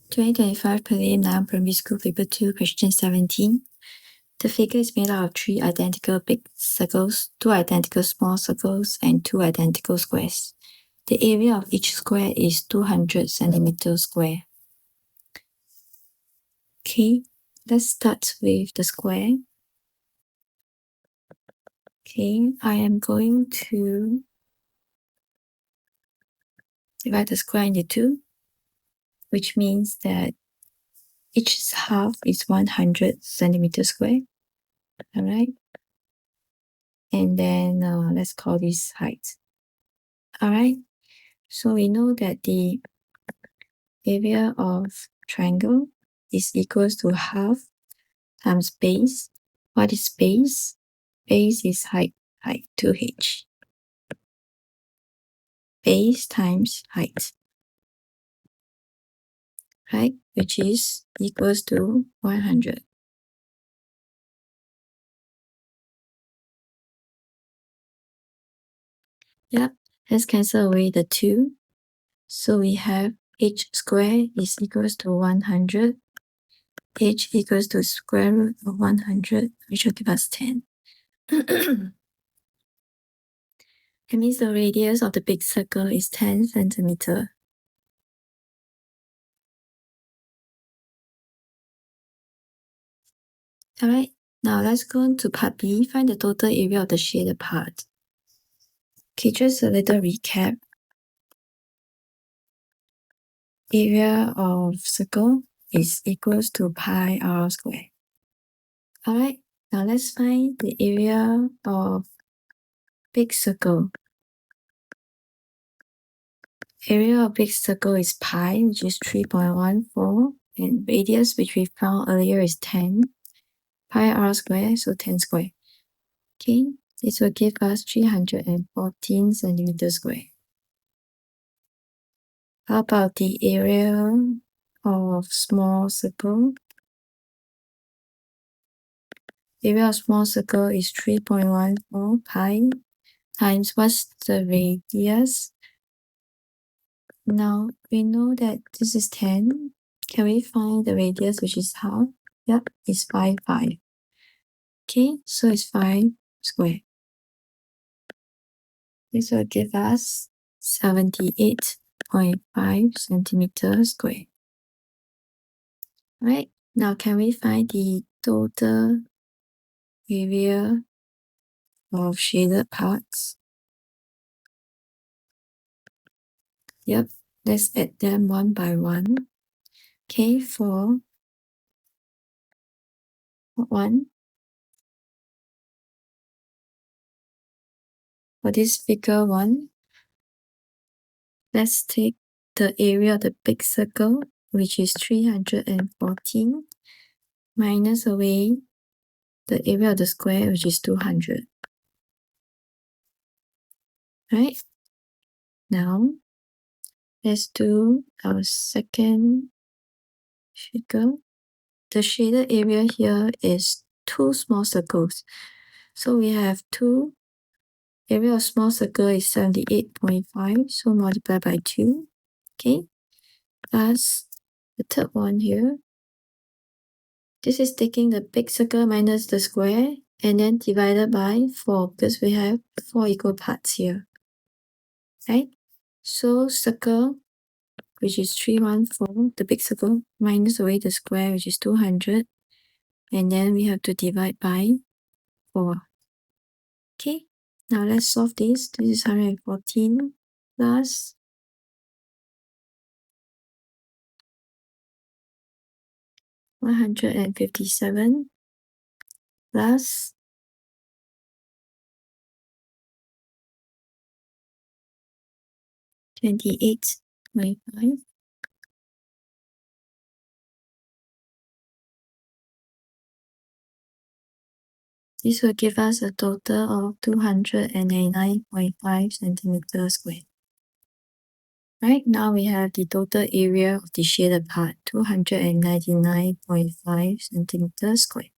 2025 Prelim Primary School Paper 2, question 17. The figure is made out of 3 identical big circles, 2 identical small circles, and 2 identical squares. The area of each square is 200 centimeters square. Okay, let's start with the square. Okay, I am going to divide the square into 2, which means that each half is 100 centimeters square. All right. And then let's call this height. All right. So we know that the area of triangle is equals to half times base. What is base? Base is height 2h. Base times height, right? Which is equals to 100. Yep, let's cancel away the 2. So we have h squared is equals to 100. H equals to square root of 100, which will give us 10. It means the radius of the big circle is 10 centimeters. Alright, now let's go on to part B, find the total area of the shaded part. Okay, just a little recap. Area of circle is equals to pi r squared. Alright, now let's find the area of big circle. Area of big circle is pi, which is 3.14, and radius, which we found earlier, is 10. Pi r squared, so 10 squared. Okay, this will give us 314 centimeters square. How about the area of small circle? Area of small circle is 3.14 pi times what's the radius? Now we know that this is 10. Can we find the radius, which is half? Yep, it's 5. Okay, so it's 5 square. This will give us 78.5 centimeters square. Right, now can we find the total area of shaded parts? Yep, let's add them one by one. Okay, for this figure 1, let's take the area of the big circle, which is 314, minus away the area of the square, which is 200. Right? Now, let's do our second figure. The shaded area here is 2 small circles. So we have 2. Area of small circle is 78.5, so multiply by 2. Okay, plus the third one here. This is taking the big circle minus the square and then divided by 4 because we have 4 equal parts here. Right? So circle, which is 314, the big circle, minus away the square, which is 200. And then we have to divide by 4. Okay, now let's solve this. This is 114 plus 157 plus 28.5 . This will give us a total of 299.5 centimeters square. Right, now we have the total area of the shaded part, 299.5 centimeters square.